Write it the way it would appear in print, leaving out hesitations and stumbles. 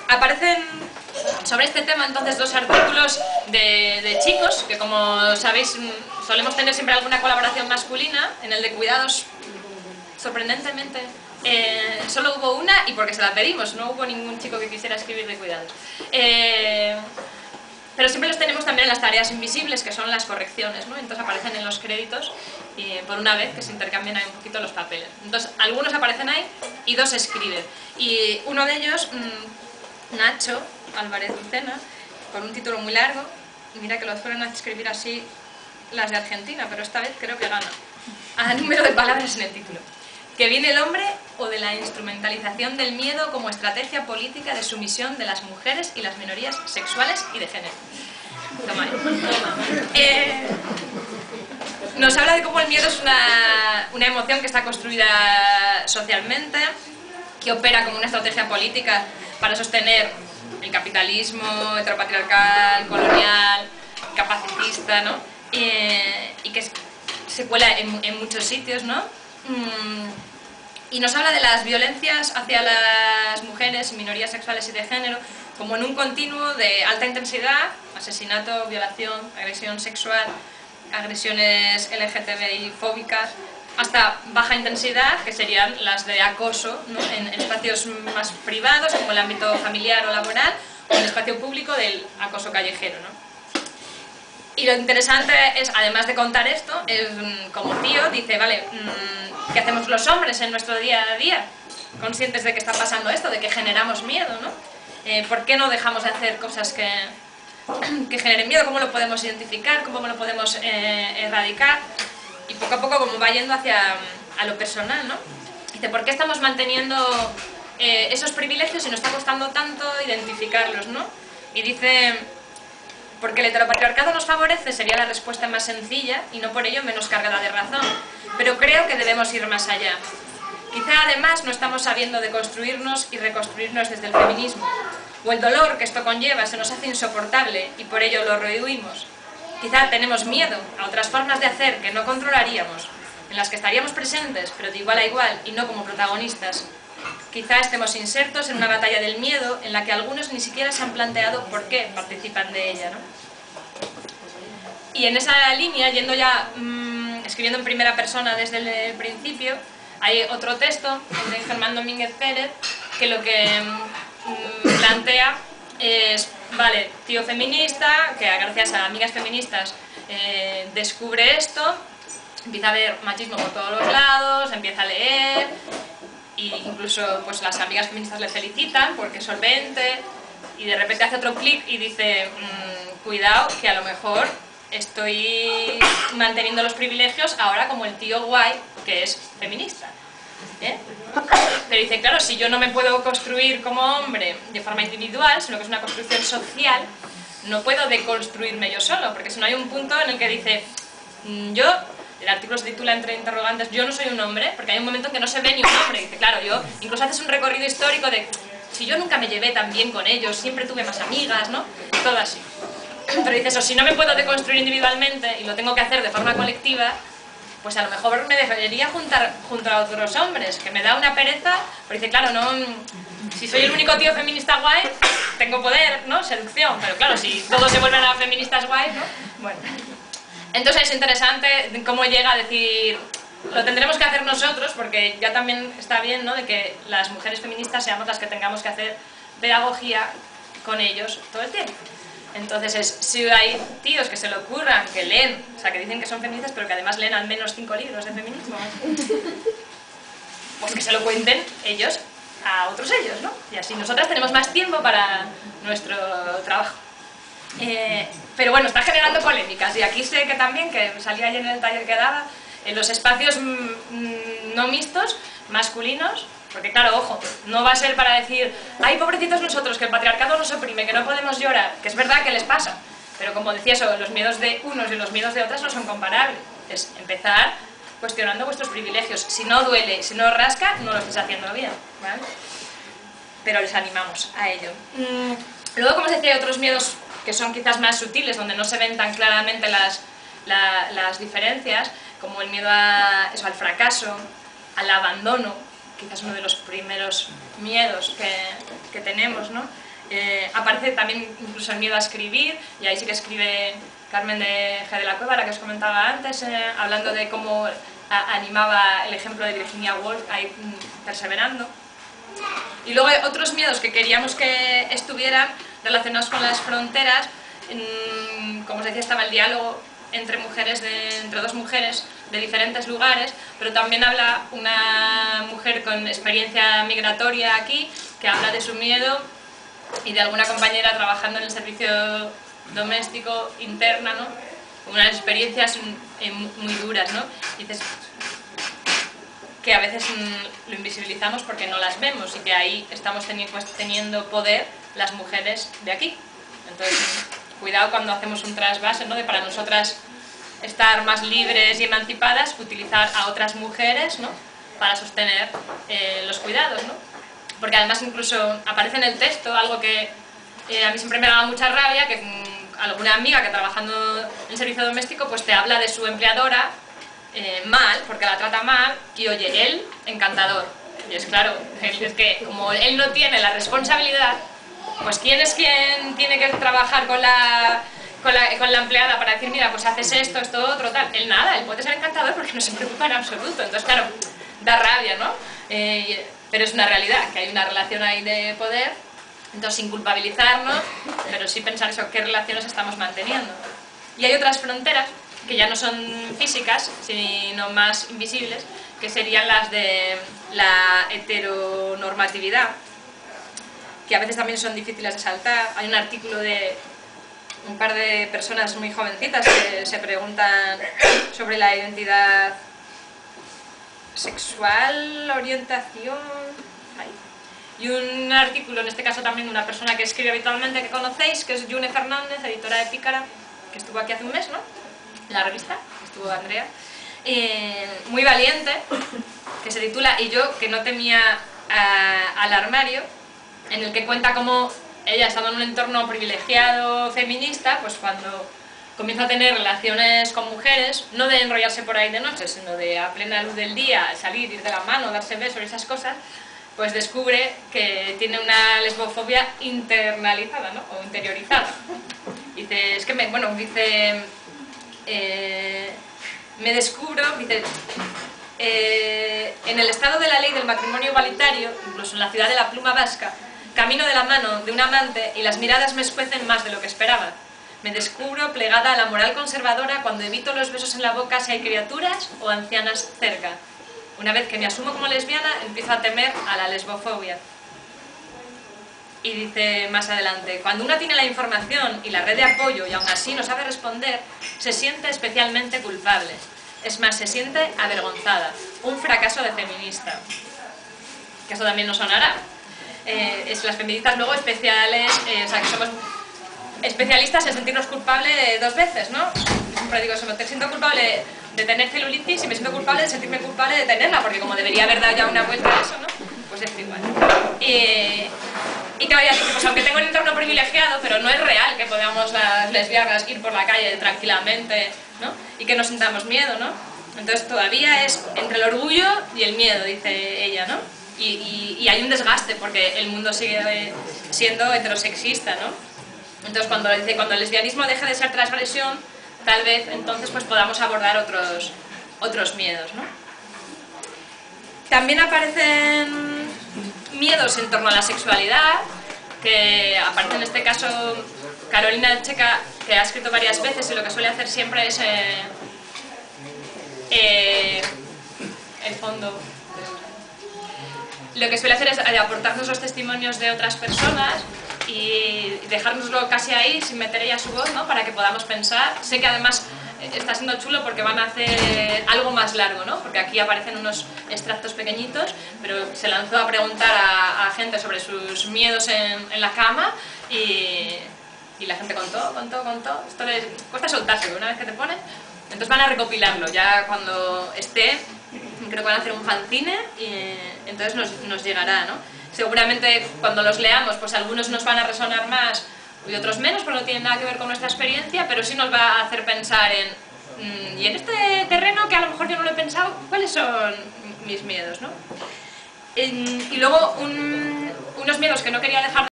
aparecen sobre este tema entonces dos artículos de chicos, que como sabéis solemos tener siempre alguna colaboración masculina. En el de cuidados, sorprendentemente, solo hubo una, y porque se la pedimos, no hubo ningún chico que quisiera escribir de cuidados. Pero siempre los tenemos también en las tareas invisibles, que son las correcciones, ¿no? Entonces aparecen en los créditos, por una vez que se intercambian ahí un poquito los papeles. Entonces algunos aparecen ahí y dos escriben. Y uno de ellos, Nacho Álvarez Lucena, con un título muy largo, y mira que lo suelen escribir así las de Argentina, pero esta vez creo que gana a número de palabras en el título. ¿Que viene el hombre o de la instrumentalización del miedo como estrategia política de sumisión de las mujeres y las minorías sexuales y de género? Toma ahí. Nos habla de cómo el miedo es una emoción que está construida socialmente, que opera como una estrategia política para sostener el capitalismo heteropatriarcal, colonial, capacitista, ¿no? Y que se cuela en muchos sitios, ¿no? Y nos habla de las violencias hacia las mujeres, minorías sexuales y de género, como en un continuo de alta intensidad: asesinato, violación, agresión sexual, agresiones LGTBI fóbicas, hasta baja intensidad, que serían las de acoso, ¿no? en espacios más privados, como el ámbito familiar o laboral, o en el espacio público del acoso callejero, ¿no? Y lo interesante es, además de contar esto, es, como tío, dice, vale, ¿qué hacemos los hombres en nuestro día a día? Conscientes de que está pasando esto, de que generamos miedo, ¿no? ¿Por qué no dejamos de hacer cosas que generen miedo? ¿Cómo lo podemos identificar? ¿Cómo lo podemos erradicar? Y poco a poco como va yendo hacia a lo personal, ¿no? Dice, ¿por qué estamos manteniendo esos privilegios y nos está costando tanto identificarlos, ¿no? Y dice, porque el heteropatriarcado nos favorece, sería la respuesta más sencilla y no por ello menos cargada de razón, pero creo que debemos ir más allá. Quizá además no estamos sabiendo deconstruirnos y reconstruirnos desde el feminismo, o el dolor que esto conlleva se nos hace insoportable y por ello lo rehuimos. Quizá tenemos miedo a otras formas de hacer que no controlaríamos, en las que estaríamos presentes, pero de igual a igual y no como protagonistas. Quizá estemos insertos en una batalla del miedo en la que algunos ni siquiera se han planteado por qué participan de ella, ¿no? Y en esa línea, yendo ya, escribiendo en primera persona desde el principio, hay otro texto de Germán Domínguez Pérez que lo que plantea es, vale, tío feminista, que gracias a amigas feministas descubre esto, empieza a ver machismo por todos los lados, empieza a leer, e incluso pues las amigas feministas le felicitan porque es solvente, y de repente hace otro clic y dice, cuidado, que a lo mejor estoy manteniendo los privilegios ahora como el tío guay que es feminista. Pero dice, claro, si yo no me puedo construir como hombre de forma individual, sino que es una construcción social, no puedo deconstruirme yo solo, porque si no hay un punto en el que dice, el artículo se titula entre interrogantes, yo no soy un hombre, porque hay un momento en que no se ve ni un hombre. Dice, claro, yo, incluso haces un recorrido histórico de, si yo nunca me llevé tan bien con ellos, siempre tuve más amigas, ¿no? Todo así. Pero dice eso, si no me puedo deconstruir individualmente y lo tengo que hacer de forma colectiva, pues a lo mejor me debería juntar junto a otros hombres, que me da una pereza, pero dice, claro, no, si soy el único tío feminista guay, tengo poder, ¿no? Seducción, pero claro, si todos se vuelven a feministas guay, ¿no? Bueno. Entonces es interesante cómo llega a decir, lo tendremos que hacer nosotros, porque ya también está bien, ¿no?, de que las mujeres feministas seamos las que tengamos que hacer pedagogía con ellos todo el tiempo. Entonces, si hay tíos que se le ocurran, que leen, o sea, que dicen que son feministas, pero que además leen al menos 5 libros de feminismo, pues que se lo cuenten ellos a otros ellos, ¿no? Y así nosotras tenemos más tiempo para nuestro trabajo. Pero bueno, está generando polémicas, y aquí sé que también, que salía ayer en el taller que daba, en los espacios no mixtos, masculinos, porque claro, ojo, no va a ser para decir, ay, pobrecitos nosotros, que el patriarcado nos oprime, que no podemos llorar, que es verdad que les pasa, pero como decía eso, los miedos de unos y los miedos de otras no son comparables. Es empezar cuestionando vuestros privilegios. Si no duele, si no rasca, no lo estáis haciendo bien, ¿vale? Pero les animamos a ello. Luego, como os decía, hay otros miedos que son quizás más sutiles, donde no se ven tan claramente las diferencias, como el miedo al fracaso, al abandono, quizás uno de los primeros miedos que tenemos, ¿no? Aparece también incluso el miedo a escribir, y ahí sí que escribe Carmen de G. de la Cueva, la que os comentaba antes, hablando de cómo animaba el ejemplo de Virginia Woolf, ahí perseverando. Y luego hay otros miedos que queríamos que estuvieran relacionados con las fronteras. Como os decía, estaba el diálogo entre dos mujeres de diferentes lugares, pero también habla una mujer con experiencia migratoria aquí, que habla de su miedo, y de alguna compañera trabajando en el servicio doméstico interna, ¿no? Unas experiencias muy duras, ¿no? Y dices que a veces lo invisibilizamos porque no las vemos, y que ahí estamos teniendo poder las mujeres de aquí. Entonces, cuidado cuando hacemos un trasvase, ¿no? De para nosotras estar más libres y emancipadas, utilizar a otras mujeres, ¿no? Para sostener los cuidados, ¿no? Porque además incluso aparece en el texto algo que a mí siempre me daba mucha rabia, que alguna amiga que trabajando en servicio doméstico pues te habla de su empleadora mal, porque la trata mal, y oye, él, encantador. Y es claro, es que como él no tiene la responsabilidad, pues ¿quién es quien tiene que trabajar con la empleada para decir, mira, pues haces esto, esto, otro, tal? Él nada, él puede ser encantador porque no se preocupa en absoluto. Entonces, claro, da rabia, ¿no? Pero es una realidad, que hay una relación ahí de poder, entonces sin culpabilizarnos, pero sí pensar eso, qué relaciones estamos manteniendo. Y hay otras fronteras que ya no son físicas, sino más invisibles, que serían las de la heteronormatividad, que a veces también son difíciles de saltar. Hay un artículo de un par de personas muy jovencitas que se preguntan sobre la identidad sexual, orientación... Y un artículo, en este caso también de una persona que escribe habitualmente, que conocéis, que es Yune Fernández, editora de Pícara, que estuvo aquí hace un mes, ¿no? En la revista, estuvo Andrea. Muy valiente, que se titula "Y yo, que no temía al armario", en el que cuenta cómo ella, estando en un entorno privilegiado feminista, pues cuando comienza a tener relaciones con mujeres, no de enrollarse por ahí de noche, sino de a plena luz del día, salir, ir de la mano, darse besos y esas cosas, pues descubre que tiene una lesbofobia internalizada, ¿no? O interiorizada. Dice, es que me descubro, dice, en el estado de la ley del matrimonio igualitario, incluso en la ciudad de la pluma vasca, camino de la mano de un amante y las miradas me escuecen más de lo que esperaba. Me descubro plegada a la moral conservadora cuando evito los besos en la boca si hay criaturas o ancianas cerca. Una vez que me asumo como lesbiana, empiezo a temer a la lesbofobia. Y dice más adelante, cuando una tiene la información y la red de apoyo y aún así no sabe responder, se siente especialmente culpable. Es más, se siente avergonzada. Un fracaso de feminista. Que eso también nos sonará. Las feministas luego especiales, o sea, que somos especialistas en sentirnos culpables dos veces, ¿no? Siempre digo eso, me siento culpable de tener celulitis y me siento culpable de sentirme culpable de tenerla, porque como debería haber dado ya una vuelta a eso, ¿no? Pues es igual. Y que vaya a decir, pues aunque tengo un entorno privilegiado, pero no es real que podamos las lesbianas ir por la calle tranquilamente, ¿no? Y que no sintamos miedo, ¿no? Entonces todavía es entre el orgullo y el miedo, dice ella, ¿no? Y hay un desgaste porque el mundo sigue siendo heterosexista, ¿no? Entonces cuando el lesbianismo deje de ser transgresión, tal vez entonces pues podamos abordar otros miedos, ¿no? También aparecen miedos en torno a la sexualidad, que aparece en este caso Carolina Checa, que ha escrito varias veces y lo que suele hacer siempre es el fondo. Lo que suele hacer es aportarnos los testimonios de otras personas y dejárnoslo casi ahí sin meter ella su voz, ¿no? Para que podamos pensar. Sé que además está siendo chulo porque van a hacer algo más largo, ¿no? Porque aquí aparecen unos extractos pequeñitos, pero se lanzó a preguntar a gente sobre sus miedos en la cama y la gente contó. Esto les cuesta soltarse, pero una vez que te pones, entonces van a recopilarlo. Ya cuando esté, creo que van a hacer un fanzine y entonces nos llegará, ¿no? Seguramente cuando los leamos, pues algunos nos van a resonar más y otros menos, porque no tienen nada que ver con nuestra experiencia, pero sí nos va a hacer pensar y en este terreno que a lo mejor yo no lo he pensado, ¿cuáles son mis miedos, ¿no? Y luego unos miedos que no quería dejar